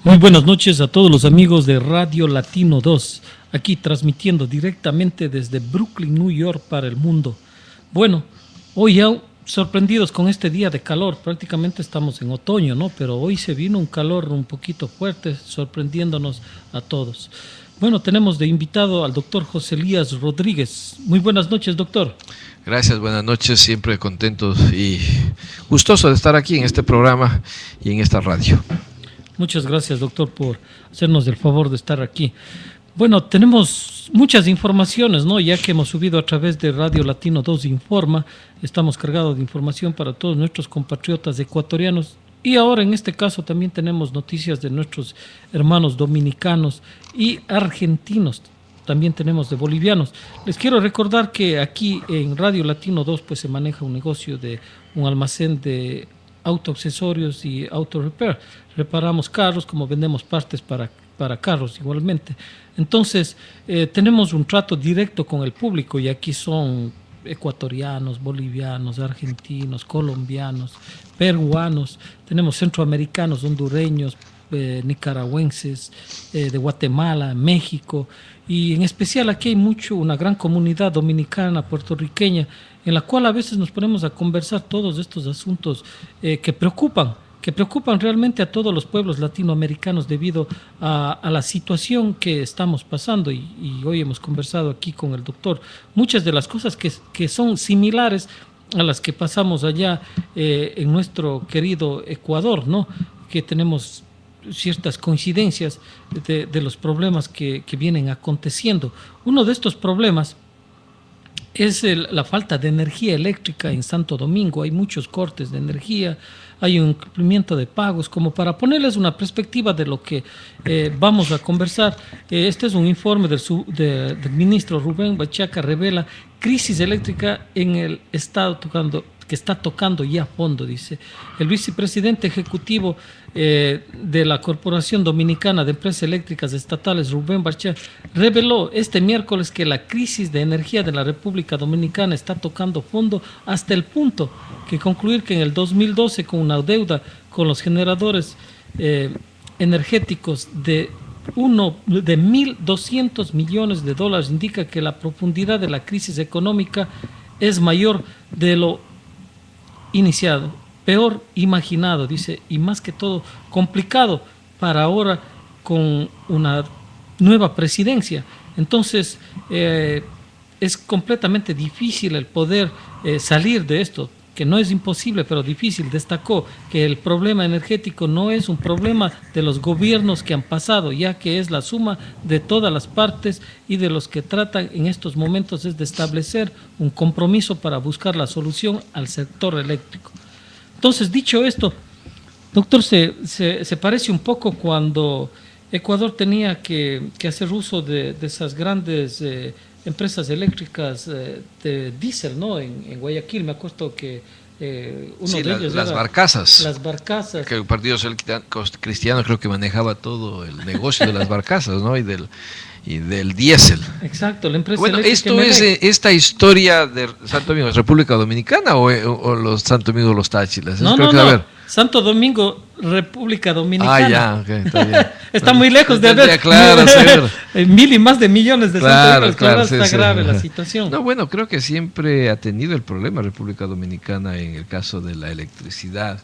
Muy buenas noches a todos los amigos de Radio Latino 2, aquí transmitiendo directamente desde Brooklyn, New York para el mundo. Bueno, hoy ya sorprendidos con este día de calor, prácticamente estamos en otoño, ¿no? Pero hoy se vino un calor un poquito fuerte, sorprendiéndonos a todos. Bueno, tenemos de invitado al doctor José Elías Rodríguez. Muy buenas noches, doctor. Gracias, buenas noches, siempre contentos y gustoso de estar aquí en este programa y en esta radio. Muchas gracias, doctor, por hacernos el favor de estar aquí. Bueno, tenemos muchas informaciones, ¿no? Ya que hemos subido a través de Radio Latino 2 Informa, estamos cargados de información para todos nuestros compatriotas ecuatorianos y ahora en este caso también tenemos noticias de nuestros hermanos dominicanos y argentinos. También tenemos de bolivianos. Les quiero recordar que aquí en Radio Latino 2 pues se maneja un negocio de un almacén de autoaccesorios y auto repair. Reparamos carros como vendemos partes para carros igualmente. Entonces tenemos un trato directo con el público y aquí son ecuatorianos, bolivianos, argentinos, colombianos, peruanos, tenemos centroamericanos, hondureños, nicaragüenses, de Guatemala, México, y en especial aquí hay una gran comunidad dominicana, puertorriqueña, en la cual a veces nos ponemos a conversar todos estos asuntos que preocupan realmente a todos los pueblos latinoamericanos debido a la situación que estamos pasando y hoy hemos conversado aquí con el doctor muchas de las cosas que son similares a las que pasamos allá en nuestro querido Ecuador, ¿no? Que tenemos ciertas coincidencias de los problemas que vienen aconteciendo. Uno de estos problemas es la falta de energía eléctrica en Santo Domingo. Hay muchos cortes de energía, hay un incumplimiento de pagos. Como para ponerles una perspectiva de lo que vamos a conversar, este es un informe del ministro Rubén Bachaca, revela crisis eléctrica en el estado que está tocando ya a fondo, dice. El vicepresidente ejecutivo de la Corporación Dominicana de Empresas Eléctricas Estatales, Rubén Bachaca, reveló este miércoles que la crisis de energía de la República Dominicana está tocando fondo hasta el punto que concluir que en el 2012 con una deuda con los generadores energéticos de 1.200 millones de dólares indica que la profundidad de la crisis económica es mayor de lo iniciado, peor imaginado, dice, y más que todo complicado para ahora con una nueva presidencia. Entonces es completamente difícil el poder salir de esto, que no es imposible, pero difícil. Destacó que el problema energético no es un problema de los gobiernos que han pasado, ya que es la suma de todas las partes y de los que tratan en estos momentos es de establecer un compromiso para buscar la solución al sector eléctrico. Entonces, dicho esto, doctor, se parece un poco cuando Ecuador tenía que hacer uso de esas grandes empresas eléctricas de diésel, ¿no? En Guayaquil, me acuerdo que uno sí, de ellos las era barcazas. Las barcazas. Que el Partido Cristiano creo que manejaba todo el negocio de las barcazas, ¿no? Y del diésel. Exacto, la empresa bueno, eléctrica. ¿esto es esta historia de Santo Domingo, ¿es República Dominicana o los Santo Domingo, los Táchilas? No, creo no, que, no. A ver. Santo Domingo, República Dominicana. Ah, ya, okay, está bien. Está muy lejos de ver. Claro, mil y más de millones de Santo Domingo. Claro, está grave la situación. No, bueno, creo que siempre ha tenido el problema República Dominicana en el caso de la electricidad.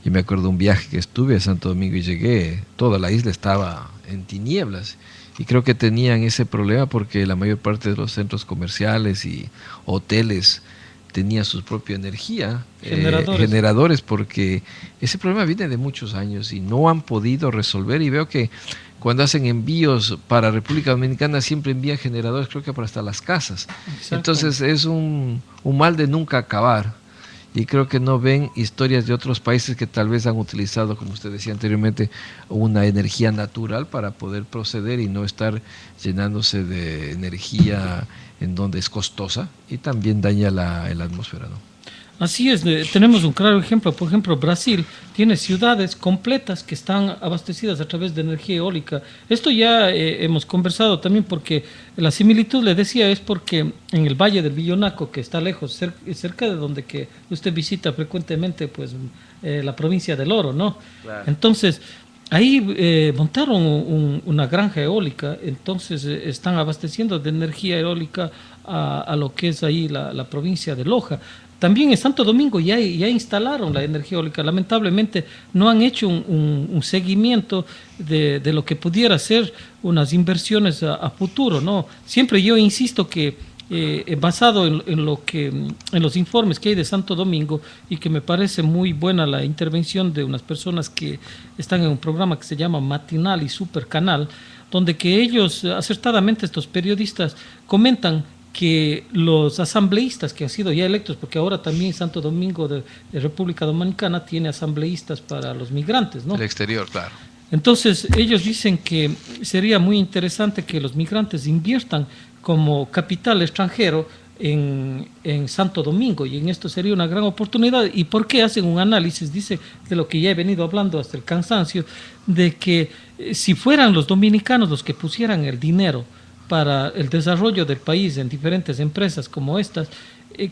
Y me acuerdo un viaje que estuve a Santo Domingo y llegué, toda la isla estaba en tinieblas. Y creo que tenían ese problema porque la mayor parte de los centros comerciales y hoteles tenían su propia energía, generadores, porque ese problema viene de muchos años y no han podido resolver. Y veo que cuando hacen envíos para República Dominicana siempre envían generadores, creo que para hasta las casas. Exacto. Entonces es un mal de nunca acabar. Y creo que no ven historias de otros países que tal vez han utilizado, como usted decía anteriormente, una energía natural para poder proceder y no estar llenándose de energía en donde es costosa y también daña la atmósfera, ¿no? Así es, tenemos un claro ejemplo. Por ejemplo, Brasil tiene ciudades completas que están abastecidas a través de energía eólica. Esto ya hemos conversado también porque la similitud, le decía, es porque en el Valle del Villonaco, que está lejos, cerca de donde que usted visita frecuentemente, pues la provincia del Oro, ¿no? Claro. Entonces, ahí montaron una granja eólica, entonces están abasteciendo de energía eólica a lo que es ahí la provincia de Loja. También en Santo Domingo ya instalaron la energía eólica. Lamentablemente no han hecho un seguimiento de lo que pudiera ser unas inversiones a futuro, ¿no? Siempre yo insisto que basado en los informes que hay de Santo Domingo, y que me parece muy buena la intervención de unas personas que están en un programa que se llama Matinal y Super Canal, donde que ellos acertadamente, estos periodistas, comentan que los asambleístas que han sido ya electos, porque ahora también Santo Domingo de República Dominicana tiene asambleístas para los migrantes, ¿no? El exterior, claro. Entonces ellos dicen que sería muy interesante que los migrantes inviertan como capital extranjero en Santo Domingo, y en esto sería una gran oportunidad. ¿Y por qué hacen un análisis? Dice, de lo que ya he venido hablando hasta el cansancio, de que si fueran los dominicanos los que pusieran el dinero para el desarrollo del país en diferentes empresas como estas,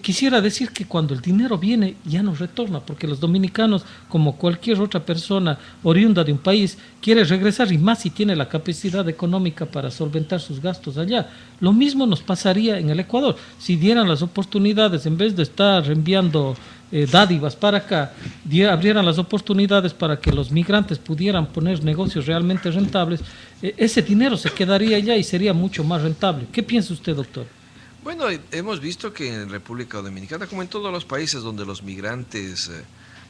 quisiera decir que cuando el dinero viene ya no retorna, porque los dominicanos, como cualquier otra persona oriunda de un país, quiere regresar, y más si tiene la capacidad económica para solventar sus gastos allá. Lo mismo nos pasaría en el Ecuador. Si dieran las oportunidades, en vez de estar enviando dádivas para acá, abrieran las oportunidades para que los migrantes pudieran poner negocios realmente rentables, ese dinero se quedaría allá y sería mucho más rentable. ¿Qué piensa usted, doctor? Bueno, hemos visto que en República Dominicana, como en todos los países donde los migrantes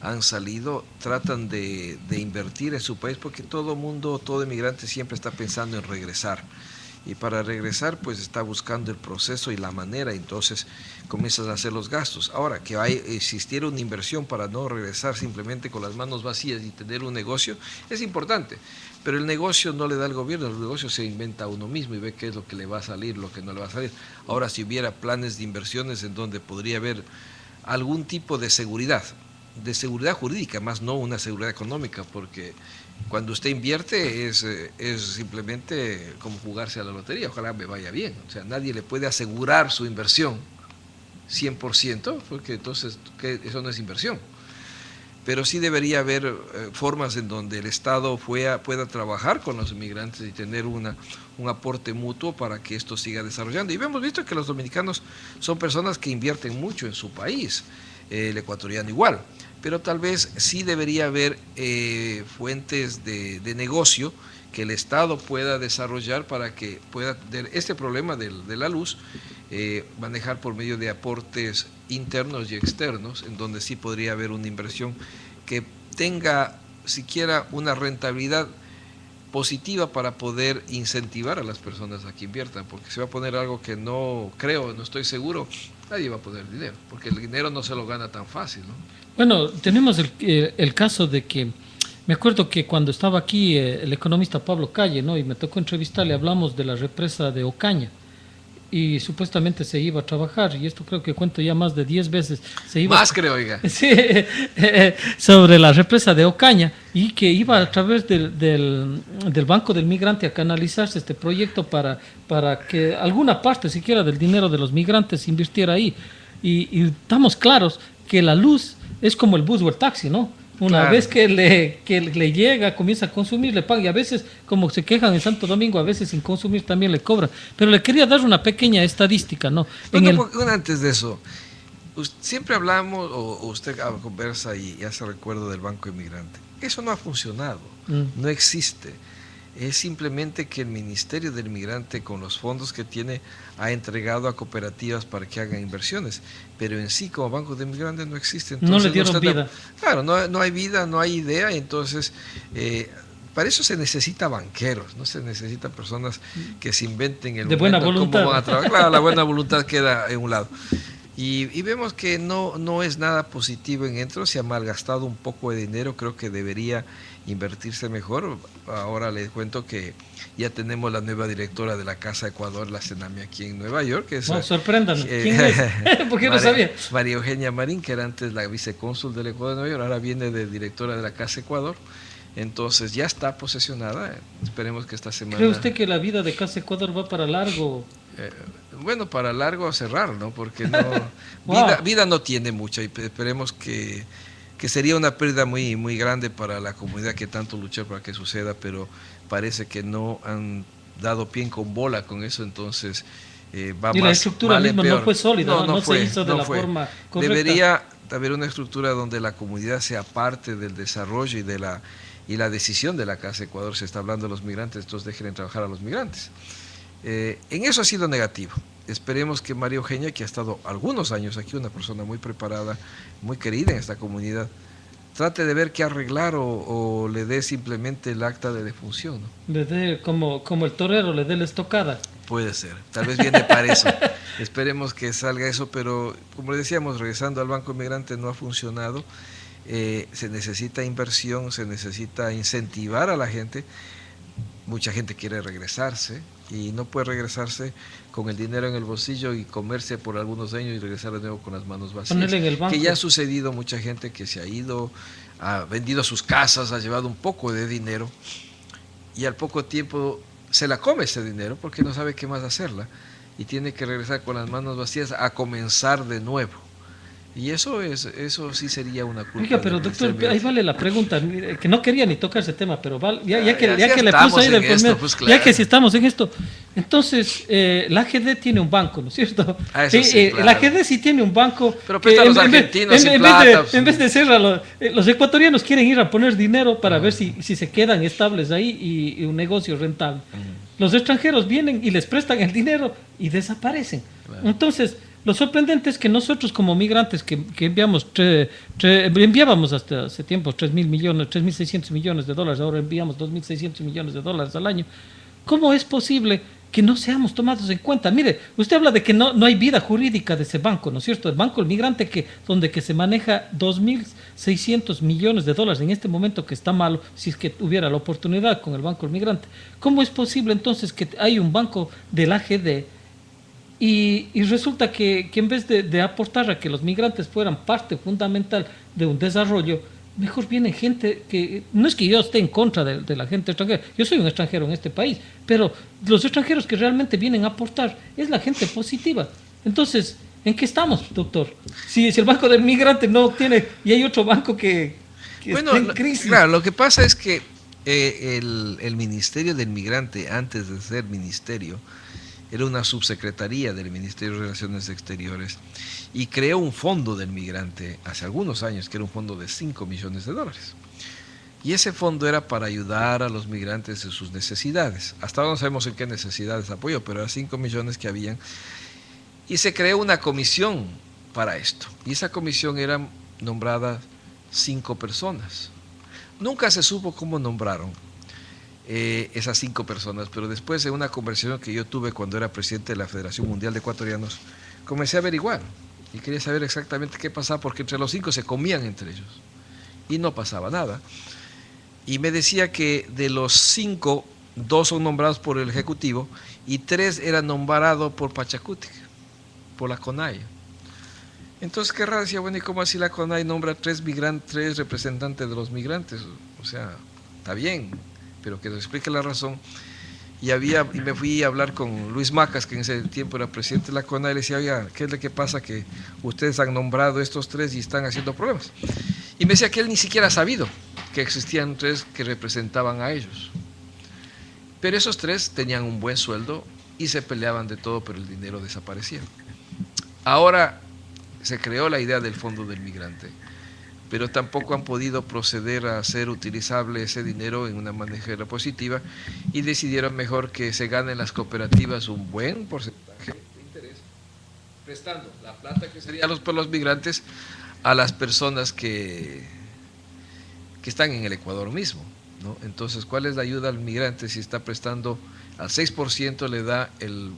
han salido, tratan de invertir en su país, porque todo mundo, todo inmigrante siempre está pensando en regresar. Y para regresar, pues está buscando el proceso y la manera, entonces comienzas a hacer los gastos. Ahora, que existiera una inversión para no regresar simplemente con las manos vacías y tener un negocio, es importante. Pero el negocio no le da al gobierno, el negocio se inventa a uno mismo y ve qué es lo que le va a salir, lo que no le va a salir. Ahora, si hubiera planes de inversiones en donde podría haber algún tipo de seguridad jurídica, más no una seguridad económica, porque cuando usted invierte es simplemente como jugarse a la lotería, ojalá me vaya bien. O sea, nadie le puede asegurar su inversión 100%, porque entonces eso no es inversión. Pero sí debería haber formas en donde el Estado pueda trabajar con los inmigrantes y tener un aporte mutuo para que esto siga desarrollando. Y hemos visto que los dominicanos son personas que invierten mucho en su país, el ecuatoriano igual, pero tal vez sí debería haber fuentes de negocio que el Estado pueda desarrollar para que pueda tener este problema de la luz, manejar por medio de aportes internos y externos, en donde sí podría haber una inversión que tenga siquiera una rentabilidad positiva para poder incentivar a las personas a que inviertan, porque se va a poner algo que no estoy seguro, nadie va a poner dinero, porque el dinero no se lo gana tan fácil, ¿no? Bueno, tenemos el caso de que, me acuerdo que cuando estaba aquí el economista Pablo Calle, ¿no?, y me tocó entrevistarle, hablamos de la represa de Ocaña, y supuestamente se iba a trabajar, y esto creo que cuento ya más de 10 veces, más creo, oiga. Sí, sobre la represa de Ocaña, y que iba a través del Banco del Migrante a canalizarse este proyecto para que alguna parte siquiera del dinero de los migrantes se invirtiera ahí, y estamos claros que la luz es como el bus o el taxi, ¿no? Una claro. vez que le llega, comienza a consumir, le paga, y a veces, como se quejan en Santo Domingo, a veces sin consumir también le cobran. Pero le quería dar una pequeña estadística, ¿no? Antes de eso, siempre hablamos, o usted conversa y hace recuerdo del Banco Inmigrante. Eso no ha funcionado, no existe. Es simplemente que el Ministerio del Inmigrante, con los fondos que tiene, ha entregado a cooperativas para que hagan inversiones, pero en sí como Banco de Inmigrantes no existe. Entonces, no le dieron vida. Claro, no hay vida, no hay idea, entonces para eso se necesita banqueros, no se necesita personas que se inventen el de buena voluntad. Cómo van a trabajar. Claro, la buena voluntad queda en un lado. Y vemos que no es nada positivo en esto, se ha malgastado un poco de dinero, creo que debería invertirse mejor. Ahora les cuento que ya tenemos la nueva directora de la Casa Ecuador, la Senami, aquí en Nueva York. Que es, sorpréndanos, ¿quién es? ¿Por qué no sabía? María Eugenia Marín, que era antes la vicecónsul del Ecuador de Nueva York, ahora viene de directora de la Casa Ecuador. Entonces ya está posesionada, esperemos que esta semana... ¿Cree usted que la vida de Casa Ecuador va para largo? Bueno, para largo cerrar, ¿no? Porque no, wow. vida no tiene mucha, y esperemos que que sería una pérdida muy, muy grande para la comunidad que tanto luchó para que suceda, pero parece que no han dado pie con bola con eso, entonces va Y la más estructura mal en misma peor. no fue sólida, no fue, se hizo de la forma correcta. Debería haber una estructura donde la comunidad sea parte del desarrollo y la decisión de la Casa Ecuador. Se está hablando de los migrantes, entonces dejen trabajar a los migrantes. En eso ha sido negativo. Esperemos que María Eugenia, que ha estado algunos años aquí, una persona muy preparada, muy querida en esta comunidad, trate de ver qué arreglar o le dé simplemente el acta de defunción, ¿no? Le dé como el torero, le dé la estocada. Puede ser, tal vez viene para eso. Esperemos que salga eso, pero como le decíamos, regresando al Banco Migrante no ha funcionado. Se necesita inversión, se necesita incentivar a la gente. Mucha gente quiere regresarse y no puede regresarse con el dinero en el bolsillo y comerse por algunos años y regresar de nuevo con las manos vacías. Ponerle en el banco. Que ya ha sucedido, mucha gente que se ha ido, ha vendido sus casas, ha llevado un poco de dinero y al poco tiempo se la come ese dinero porque no sabe qué más hacerla y tiene que regresar con las manos vacías a comenzar de nuevo. Y eso sí sería una culpa. Oiga, pero doctor, ahí vale la pregunta, que no quería ni tocar ese tema, pero vale, ya que le estamos puso ahí del esto, primer, pues, claro. ya que si estamos en esto, entonces la AGD tiene un banco, ¿no es cierto? Sí, claro. La AGD sí tiene un banco. Pero presta a los argentinos sin plata. En vez de ser los ecuatorianos quieren ir a poner dinero para ver si se quedan estables ahí y un negocio rentable. Los extranjeros vienen y les prestan el dinero y desaparecen. Claro. Entonces, lo sorprendente es que nosotros como migrantes que enviamos enviábamos hasta hace tiempo 3.600 millones de dólares, ahora enviamos 2.600 millones de dólares al año. ¿Cómo es posible que no seamos tomados en cuenta? Mire, usted habla de que no hay vida jurídica de ese banco, ¿no es cierto? El Banco del Migrante donde se maneja 2.600 millones de dólares en este momento, que está malo, si es que hubiera la oportunidad con el Banco del Migrante. ¿Cómo es posible entonces que hay un banco del AGD y resulta que en vez de aportar a que los migrantes fueran parte fundamental de un desarrollo, mejor viene gente que... No es que yo esté en contra de la gente extranjera, yo soy un extranjero en este país, pero los extranjeros que realmente vienen a aportar es la gente positiva. Entonces, ¿en qué estamos, doctor? Si el Banco del Migrante no tiene, y hay otro banco que está en crisis. Claro, lo que pasa es que el Ministerio del Migrante, antes de ser ministerio, era una subsecretaría del Ministerio de Relaciones Exteriores y creó un fondo del migrante hace algunos años, que era un fondo de 5 millones de dólares. Y ese fondo era para ayudar a los migrantes en sus necesidades. Hasta ahora no sabemos en qué necesidades apoyó, pero eran 5 millones que habían. Y se creó una comisión para esto. Y esa comisión era nombrada 5 personas. Nunca se supo cómo nombraron esas 5 personas, pero después de una conversación que yo tuve cuando era presidente de la Federación Mundial de Ecuatorianos, comencé a averiguar y quería saber exactamente qué pasaba, porque entre los 5 se comían entre ellos y no pasaba nada. Y me decía que de los 5, 2 son nombrados por el Ejecutivo y 3 eran nombrados por Pachacutic, por la CONAI. Entonces, qué raro, decía, bueno, ¿y cómo así la CONAI nombra 3 representantes de los migrantes? O sea, está bien, pero que nos explique la razón. Y me fui a hablar con Luis Macas, que en ese tiempo era presidente de la CONAI, y le decía, oiga, ¿qué es lo que pasa? Que ustedes han nombrado estos 3 y están haciendo problemas. Y me decía que él ni siquiera ha sabido que existían 3 que representaban a ellos. Pero esos 3 tenían un buen sueldo y se peleaban de todo, pero el dinero desaparecía. Ahora se creó la idea del Fondo del Migrante, pero tampoco han podido proceder a hacer utilizable ese dinero en una manera positiva y decidieron mejor que se ganen las cooperativas un buen porcentaje de interés, prestando la plata que sería por los migrantes a las personas que están en el Ecuador mismo, ¿no? Entonces, ¿cuál es la ayuda al migrante si está prestando al 6% le da el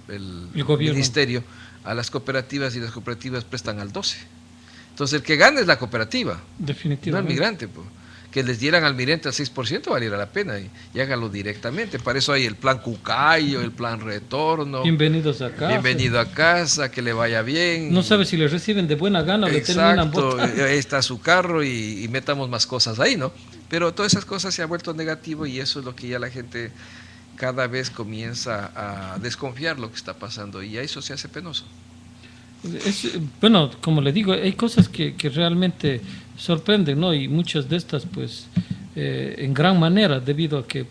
ministerio a las cooperativas y las cooperativas prestan al 12%? Entonces, el que gana es la cooperativa, definitivamente, no el migrante. Pues. Que les dieran al migrante al 6% valiera la pena y háganlo directamente. Para eso hay el plan Cucayo, el plan Retorno. Bienvenidos a casa. Bienvenido a casa, que le vaya bien. No sabe si le reciben de buena gana o le terminan botando. Ahí está su carro y metamos más cosas ahí, ¿no? Pero todas esas cosas se han vuelto negativo y eso es lo que ya la gente cada vez comienza a desconfiar lo que está pasando y a eso se hace penoso. Bueno, como le digo, hay cosas que realmente sorprenden, ¿no? Y muchas de estas, pues, en gran manera, debido a que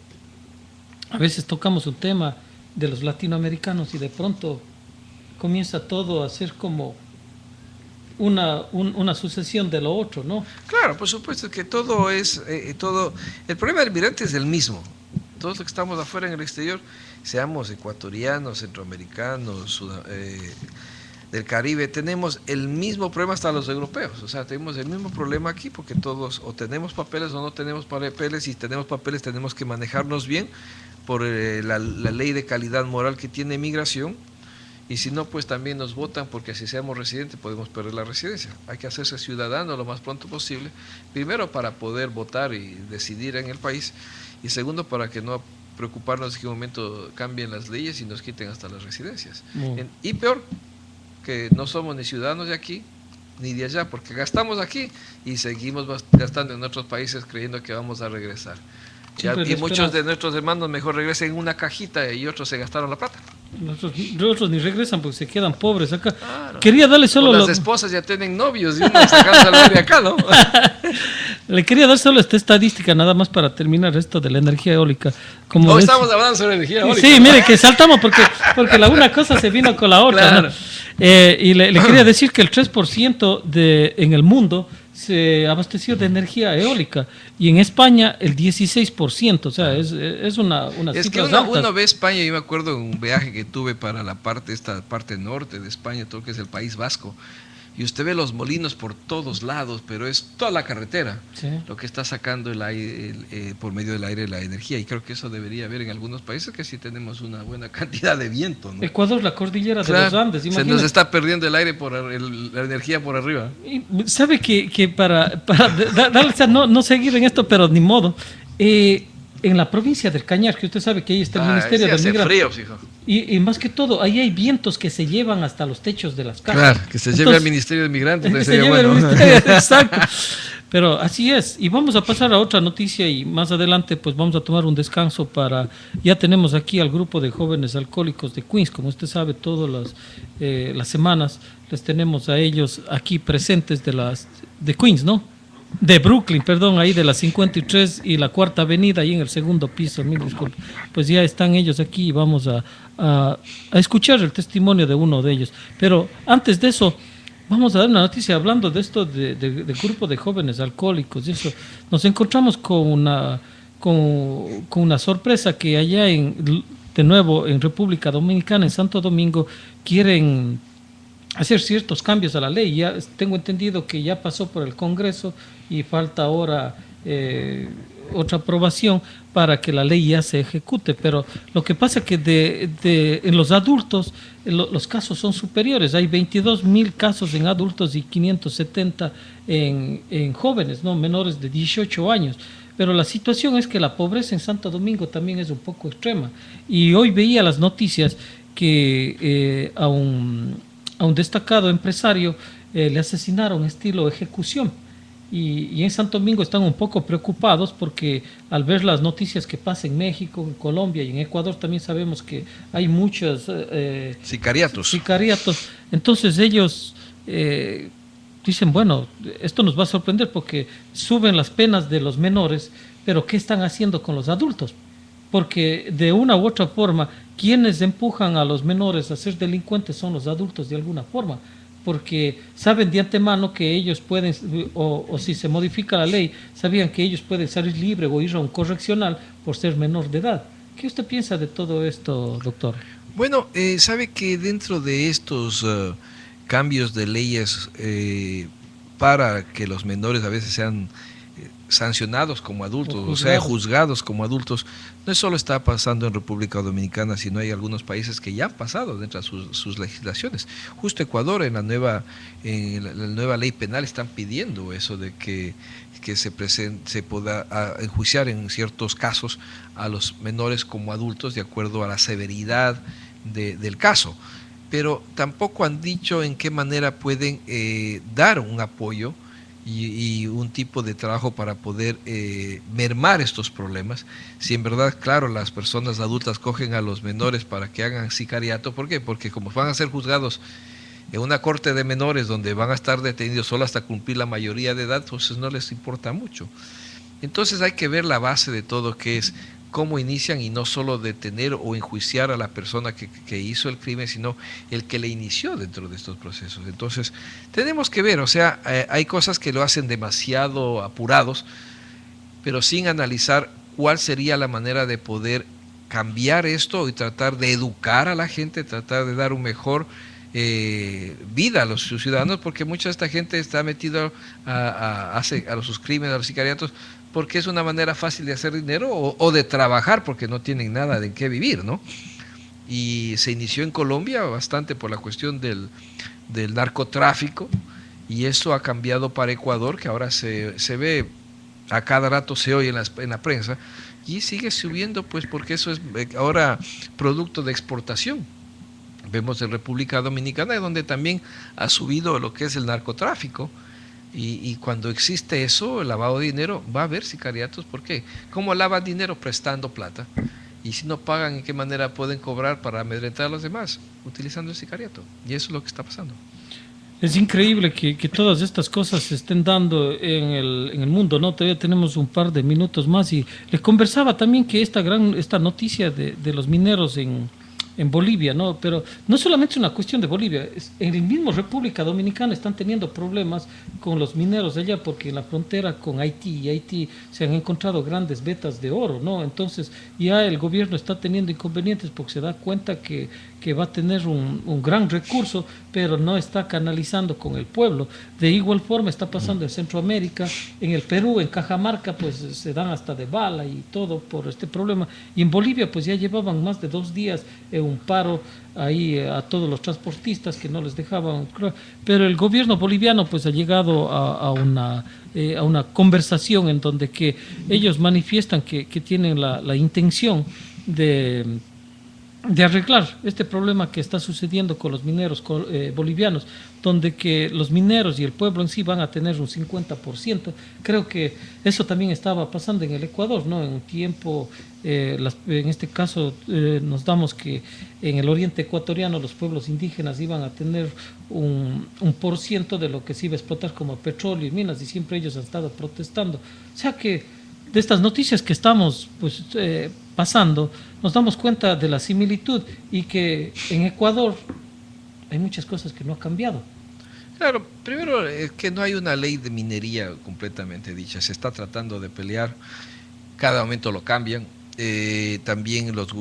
a veces tocamos un tema de los latinoamericanos y de pronto comienza todo a ser como una sucesión de lo otro, ¿no? Claro, por supuesto que todo es, todo, el problema del migrante es el mismo. Todos los que estamos afuera en el exterior, seamos ecuatorianos, centroamericanos, del Caribe, tenemos el mismo problema hasta los europeos, o sea, tenemos el mismo problema aquí porque todos o tenemos papeles o no tenemos papeles, y si tenemos papeles tenemos que manejarnos bien por la ley de calidad moral que tiene migración, y si no, pues también nos votan porque si seamos residentes podemos perder la residencia. Hay que hacerse ciudadano lo más pronto posible, primero para poder votar y decidir en el país, y segundo para que no preocuparnos en qué momento cambien las leyes y nos quiten hasta las residencias. Y peor, que no somos ni ciudadanos de aquí ni de allá, porque gastamos aquí y seguimos gastando en otros países creyendo que vamos a regresar. Y muchos de nuestros hermanos mejor regresen en una cajita y otros se gastaron la plata. Otros ni regresan porque se quedan pobres acá. Claro. Quería darle solo... Las esposas ya tienen novios y uno sacando al aire acá, ¿no? Le quería dar solo esta estadística nada más para terminar esto de la energía eólica. Como estamos hablando sobre energía eólica. Sí, mire que saltamos porque la una cosa se vino con la otra. Claro. ¿No? Y le quería decir que el 3% en el mundo se abasteció de energía eólica y en España el 16%, o sea, es una es que uno ve España. Yo me acuerdo en un viaje que tuve para esta parte norte de España, todo lo que es el País Vasco, y usted ve los molinos por todos lados, pero es toda la carretera, sí, lo que está sacando el aire, por medio del aire la energía, y creo que eso debería haber en algunos países que sí tenemos una buena cantidad de viento, ¿no? Ecuador, la cordillera de los Andes, imagínate. Se nos está perdiendo el aire la energía por arriba. Y sabe que para no seguir en esto, pero ni modo, en la provincia del Cañar, que usted sabe que ahí está el Ministerio de Migración. Frío, hijo. Y más que todo, ahí hay vientos que se llevan hasta los techos de las casas. Claro, que se lleve al Ministerio de Migrantes. Exacto. Pero así es. Y vamos a pasar a otra noticia y más adelante pues vamos a tomar un descanso ya tenemos aquí al grupo de jóvenes alcohólicos de Queens. Como usted sabe, todas las semanas les tenemos a ellos aquí presentes de Queens, ¿no? De Brooklyn, perdón, ahí de la 53 y la Cuarta Avenida, ahí en el segundo piso, mil disculpas. Pues ya están ellos aquí y vamos a escuchar el testimonio de uno de ellos. Pero antes de eso, vamos a dar una noticia hablando de esto de grupo de jóvenes alcohólicos. Y eso, nos encontramos con una sorpresa que allá de nuevo en República Dominicana, en Santo Domingo, quieren hacer ciertos cambios a la ley. Ya tengo entendido que ya pasó por el Congreso y falta ahora otra aprobación para que la ley ya se ejecute, pero lo que pasa es que en los adultos los casos son superiores. Hay 22,000 casos en adultos y 570 en jóvenes, ¿no? Menores de 18 años. Pero la situación es que la pobreza en Santo Domingo también es un poco extrema, y hoy veía las noticias que a un destacado empresario le asesinaron estilo ejecución, y en Santo Domingo están un poco preocupados porque al ver las noticias que pasa en México, en Colombia y en Ecuador también sabemos que hay muchos sicariatos. Entonces ellos dicen, bueno, esto nos va a sorprender porque suben las penas de los menores, pero ¿qué están haciendo con los adultos? Porque de una u otra forma, quienes empujan a los menores a ser delincuentes son los adultos de alguna forma, porque saben de antemano que ellos pueden, o si se modifica la ley, sabían que ellos pueden salir libres o ir a un correccional por ser menor de edad. ¿Qué usted piensa de todo esto, doctor? Bueno, sabe que dentro de estos cambios de leyes para que los menores a veces sean sancionados como adultos, o sea, juzgados como adultos, no solo está pasando en República Dominicana, sino hay algunos países que ya han pasado dentro de sus legislaciones. Justo Ecuador, en la nueva ley penal, están pidiendo eso de que se pueda enjuiciar en ciertos casos a los menores como adultos de acuerdo a la severidad del caso. Pero tampoco han dicho en qué manera pueden dar un apoyo y un tipo de trabajo para poder mermar estos problemas. Si en verdad, claro, las personas adultas cogen a los menores para que hagan sicariato, ¿por qué? Porque como van a ser juzgados en una corte de menores donde van a estar detenidos solo hasta cumplir la mayoría de edad, pues no les importa mucho. Entonces hay que ver la base de todo, que es cómo inician, y no solo detener o enjuiciar a la persona que hizo el crimen, sino el que le inició dentro de estos procesos. Entonces tenemos que ver, o sea, hay cosas que lo hacen demasiado apurados, pero sin analizar cuál sería la manera de poder cambiar esto y tratar de educar a la gente, tratar de dar un mejor vida a los ciudadanos, porque mucha de esta gente está metida a sus crímenes, a los sicariatos, porque es una manera fácil de hacer dinero o de trabajar, porque no tienen nada de qué vivir, ¿no? Y se inició en Colombia bastante por la cuestión del narcotráfico, y eso ha cambiado para Ecuador, que ahora se ve, a cada rato se oye en la prensa, y sigue subiendo, pues porque eso es ahora producto de exportación. Vemos en República Dominicana, donde también ha subido lo que es el narcotráfico, y cuando existe eso, el lavado de dinero, va a haber sicariatos. ¿Por qué? ¿Cómo lavan dinero? Prestando plata. Y si no pagan, ¿en qué manera pueden cobrar para amedrentar a los demás? Utilizando el sicariato. Y eso es lo que está pasando. Es increíble que todas estas cosas se estén dando en el mundo, ¿no? Todavía tenemos un par de minutos más, y les conversaba también que esta noticia de los mineros en Bolivia, ¿no? Pero no solamente es una cuestión de Bolivia, en el mismo República Dominicana están teniendo problemas con los mineros de allá, porque en la frontera con Haití se han encontrado grandes vetas de oro, ¿no? Entonces ya el gobierno está teniendo inconvenientes porque se da cuenta que va a tener un gran recurso, pero no está canalizando con el pueblo. De igual forma está pasando en Centroamérica, en el Perú, en Cajamarca, pues se dan hasta de bala y todo por este problema. Y en Bolivia, pues ya llevaban más de 2 días un paro ahí a todos los transportistas que no les dejaban. Pero el gobierno boliviano pues ha llegado a una conversación en donde que ellos manifiestan que tienen la intención de arreglar este problema que está sucediendo con los mineros bolivianos, donde que los mineros y el pueblo en sí van a tener un 50%. Creo que eso también estaba pasando en el Ecuador, ¿no? En un tiempo, en este caso, nos damos que en el oriente ecuatoriano los pueblos indígenas iban a tener un por ciento de lo que se iba a explotar como petróleo y minas, y siempre ellos han estado protestando. O sea que de estas noticias que estamos pues pasando, nos damos cuenta de la similitud, y que en Ecuador hay muchas cosas que no han cambiado. Claro, primero es que no hay una ley de minería completamente dicha, se está tratando de pelear, cada momento lo cambian. También los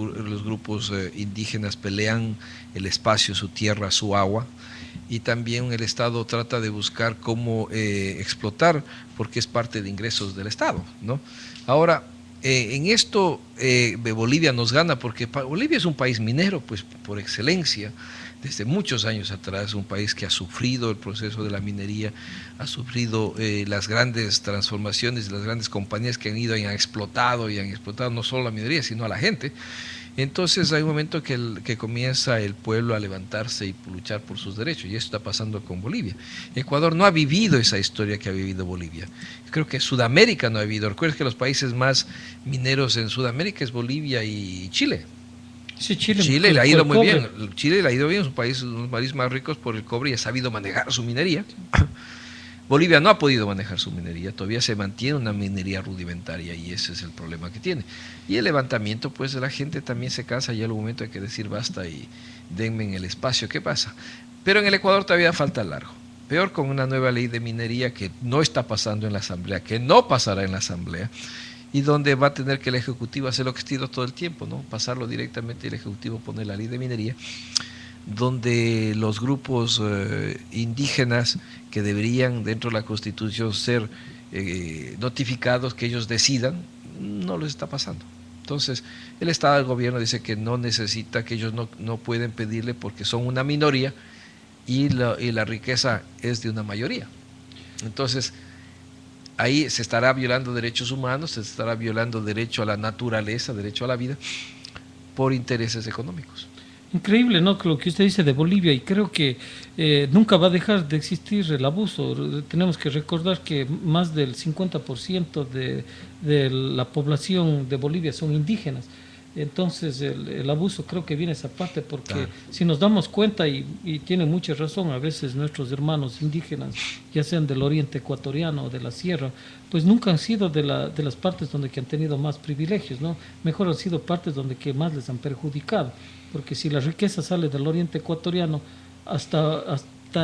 grupos indígenas pelean el espacio, su tierra, su agua, y también el Estado trata de buscar cómo explotar, porque es parte de ingresos del Estado, ¿no? Ahora, en esto Bolivia nos gana, porque Bolivia es un país minero, pues por excelencia, desde muchos años atrás, un país que ha sufrido el proceso de la minería, ha sufrido las grandes transformaciones, las grandes compañías que han ido y han explotado no solo la minería, sino a la gente. Entonces hay un momento que comienza el pueblo a levantarse y luchar por sus derechos, y eso está pasando con Bolivia. Ecuador no ha vivido esa historia que ha vivido Bolivia. Creo que Sudamérica no ha vivido. Recuerda que los países más mineros en Sudamérica es Bolivia y Chile. Sí, Chile le ha ido muy bien. Chile le ha ido bien, es un país, uno de los países más ricos por el cobre, y ha sabido manejar su minería. Bolivia no ha podido manejar su minería, todavía se mantiene una minería rudimentaria, y ese es el problema que tiene. Y el levantamiento, pues la gente también se cansa, y al momento hay que decir basta y denme en el espacio. ¿Qué pasa? Pero en el Ecuador todavía falta largo. Peor con una nueva ley de minería que no está pasando en la Asamblea, que no pasará en la Asamblea, y donde va a tener que el Ejecutivo hacer lo que está todo el tiempo, ¿no? Pasarlo directamente, el Ejecutivo poner la ley de minería, donde los grupos indígenas que deberían dentro de la Constitución ser notificados, que ellos decidan, no les está pasando. Entonces el Estado del gobierno dice que no necesita, que ellos no pueden pedirle porque son una minoría, y la riqueza es de una mayoría. Entonces ahí se estará violando derechos humanos, se estará violando derecho a la naturaleza, derecho a la vida, por intereses económicos. Increíble, ¿no? Lo que usted dice de Bolivia, y creo que nunca va a dejar de existir el abuso. Tenemos que recordar que más del 50% de la población de Bolivia son indígenas. Entonces el abuso creo que viene esa parte, porque Claro. si nos damos cuenta, y tiene mucha razón, a veces nuestros hermanos indígenas, ya sean del oriente ecuatoriano o de la sierra, pues nunca han sido de las partes donde que han tenido más privilegios, ¿no? Mejor han sido partes donde que más les han perjudicado, porque si la riqueza sale del oriente ecuatoriano, hasta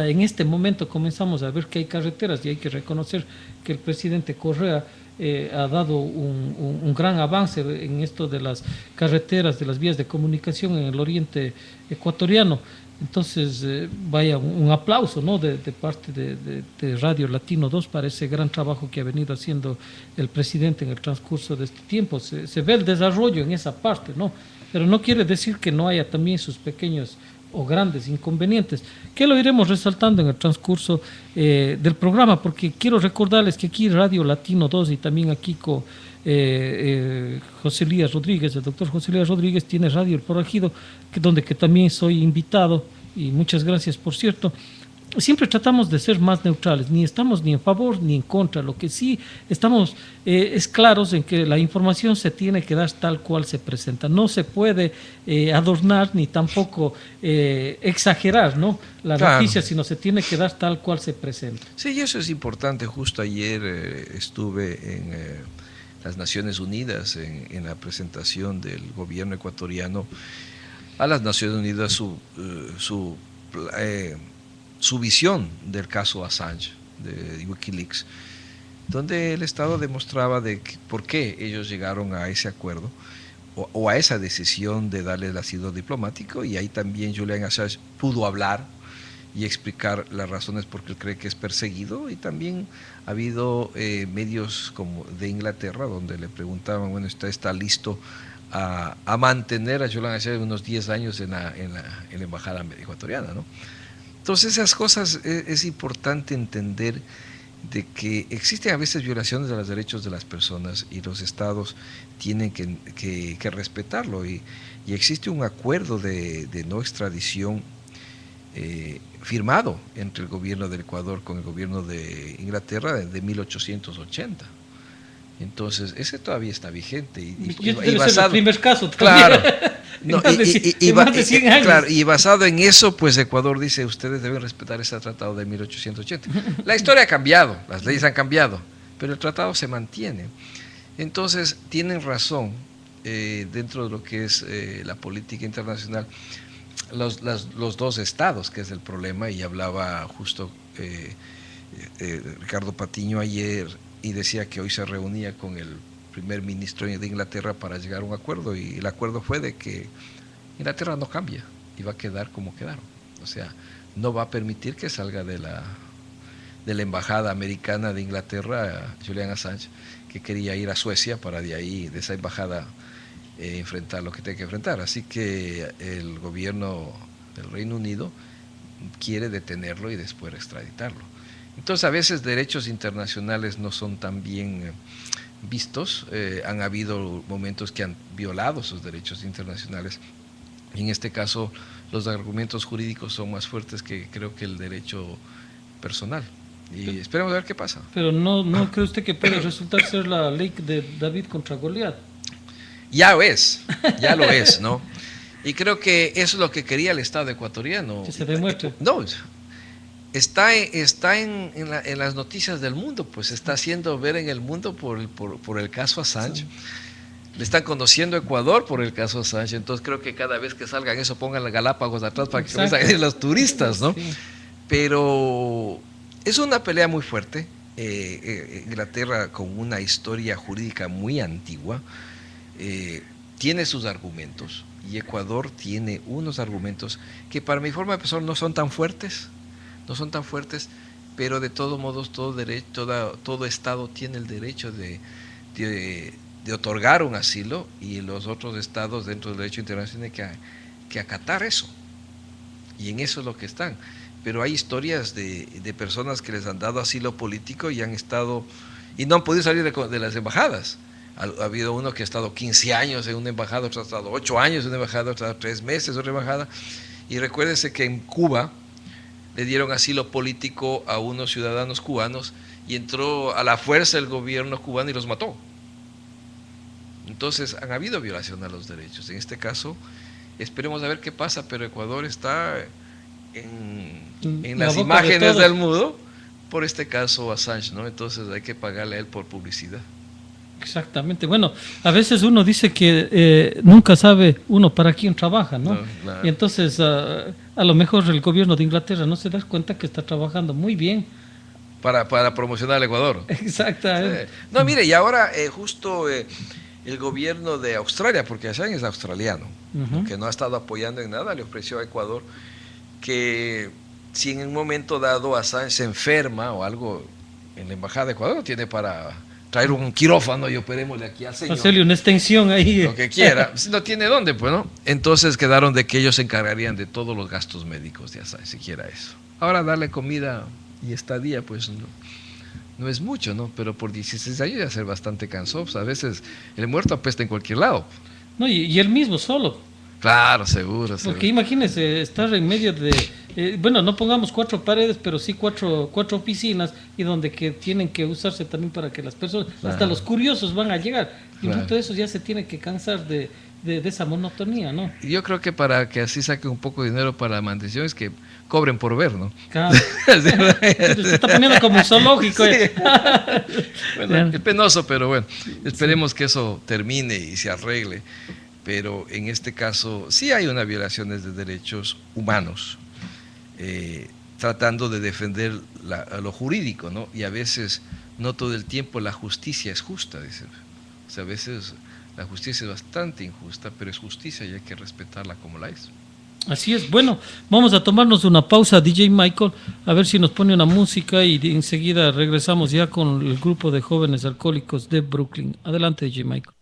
en este momento comenzamos a ver que hay carreteras, y hay que reconocer que el presidente Correa ha dado un gran avance en esto de las carreteras, de las vías de comunicación en el oriente ecuatoriano. Entonces, vaya, un aplauso, ¿no?, de parte de Radio Latino 2 para ese gran trabajo que ha venido haciendo el presidente en el transcurso de este tiempo. Se ve el desarrollo en esa parte, ¿no? Pero no quiere decir que no haya también sus pequeños o grandes inconvenientes, que lo iremos resaltando en el transcurso del programa, porque quiero recordarles que aquí Radio Latino 2 y también aquí con José Elías Rodríguez, el doctor José Elías Rodríguez, tiene Radio El Forajido, donde que también soy invitado, y muchas gracias, por cierto. Siempre tratamos de ser más neutrales, ni estamos ni en favor ni en contra. Lo que sí estamos es claros en que la información se tiene que dar tal cual se presenta. No se puede adornar ni tampoco exagerar, ¿no?, la Claro. noticia, sino se tiene que dar tal cual se presenta. Sí, y eso es importante. Justo ayer estuve en las Naciones Unidas en la presentación del gobierno ecuatoriano a las Naciones Unidas su visión del caso Assange de Wikileaks, donde el Estado demostraba por qué ellos llegaron a ese acuerdo o a esa decisión de darle el asilo diplomático, y ahí también Julian Assange pudo hablar y explicar las razones por qué él cree que es perseguido. Y también ha habido medios como de Inglaterra donde le preguntaban, bueno, ¿está listo a mantener a Julian Assange unos 10 años en la embajada ecuatoriana, ¿no? Entonces esas cosas es importante entender de que existen a veces violaciones de los derechos de las personas, y los estados tienen que respetarlo, y existe un acuerdo de no extradición firmado entre el gobierno del Ecuador con el gobierno de Inglaterra de 1880. Entonces, ese todavía está vigente. Y basado, el primer caso claro, no, más de 100 años. Claro, y basado en eso, pues Ecuador dice, ustedes deben respetar ese tratado de 1880. La historia ha cambiado, las leyes han cambiado, pero el tratado se mantiene. Entonces, tienen razón, dentro de lo que es la política internacional, los dos estados, que es el problema, y hablaba justo Ricardo Patiño ayer, y decía que hoy se reunía con el primer ministro de Inglaterra para llegar a un acuerdo, y el acuerdo fue de que Inglaterra no cambia y va a quedar como quedaron. O sea, no va a permitir que salga de la embajada americana de Inglaterra Julian Assange, que quería ir a Suecia para de ahí, de esa embajada, enfrentar lo que tiene que enfrentar. Así que el gobierno del Reino Unido quiere detenerlo y después extraditarlo. Entonces, a veces derechos internacionales no son tan bien vistos. Han habido momentos que han violado esos derechos internacionales, y en este caso los argumentos jurídicos son más fuertes que creo que el derecho personal. Y esperemos a ver qué pasa. Pero no cree usted que puede resultar ser la ley de David contra Goliat. Ya lo es, ¿no? Y creo que eso es lo que quería el Estado ecuatoriano. Que se demuestre. No, está en las noticias del mundo, pues está haciendo ver en el mundo por el caso Assange. Sí. Le están conociendo a Ecuador por el caso Assange. Entonces creo que cada vez que salgan eso, pongan las Galápagos atrás para que comiencen a ir los turistas, ¿no? Sí. Pero es una pelea muy fuerte. Inglaterra, con una historia jurídica muy antigua, tiene sus argumentos, y Ecuador tiene unos argumentos que para mi forma de pensar no son tan fuertes, pero de todos modos todo Estado tiene el derecho de otorgar un asilo, y los otros estados dentro del derecho internacional tienen que acatar eso, y en eso es lo que están. Pero hay historias de personas que les han dado asilo político y han estado y no han podido salir de las embajadas. Ha habido uno que ha estado 15 años en una embajada, otro ha estado 8 años en una embajada, otro ha estado 3 meses en otra embajada. Y recuérdense que en Cuba le dieron asilo político a unos ciudadanos cubanos, y entró a la fuerza el gobierno cubano y los mató. Entonces han habido violación a los derechos. En este caso, esperemos a ver qué pasa, pero Ecuador está en las imágenes del mundo por este caso Assange, ¿no? Entonces hay que pagarle a él por publicidad. Exactamente. Bueno, a veces uno dice que nunca sabe uno para quién trabaja, ¿no? Y entonces a lo mejor el gobierno de Inglaterra no se da cuenta que está trabajando muy bien. Para promocionar al Ecuador. Exactamente. Sí. No, mire, y ahora justo el gobierno de Australia, porque Assange es australiano, que no ha estado apoyando en nada, le ofreció a Ecuador que si en un momento dado Assange se enferma o algo en la embajada de Ecuador, tiene para traer un quirófano y operémosle aquí al señor. Hacerle una extensión ahí. Lo que quiera. No tiene dónde, pues, ¿no? Entonces quedaron de que ellos se encargarían de todos los gastos médicos de Assange, siquiera eso. Ahora darle comida y estadía, pues no es mucho, ¿no? Pero por 16 años ya ser bastante cansoso. A veces el muerto apesta en cualquier lado. No, y él mismo solo. Claro, seguro. Porque imagínese estar en medio de, bueno, no pongamos 4 paredes, pero sí cuatro oficinas y donde que tienen que usarse también para que las personas, hasta los curiosos van a llegar. Y muchos de esos ya se tienen que cansar de esa monotonía, ¿no? Yo creo que para que así saquen un poco de dinero para la mantención es que cobren por ver, ¿no? Claro. Se está poniendo como un zoológico. Sí. Bueno, es penoso, pero bueno, esperemos que eso termine y se arregle. Pero en este caso sí hay una violación de derechos humanos, tratando de defender lo jurídico, ¿no? Y a veces, no todo el tiempo, la justicia es justa, dicen. O sea, a veces la justicia es bastante injusta, pero es justicia y hay que respetarla como la es. Así es. Bueno, vamos a tomarnos una pausa, DJ Michael, a ver si nos pone una música y enseguida regresamos ya con el grupo de jóvenes alcohólicos de Brooklyn. Adelante, DJ Michael.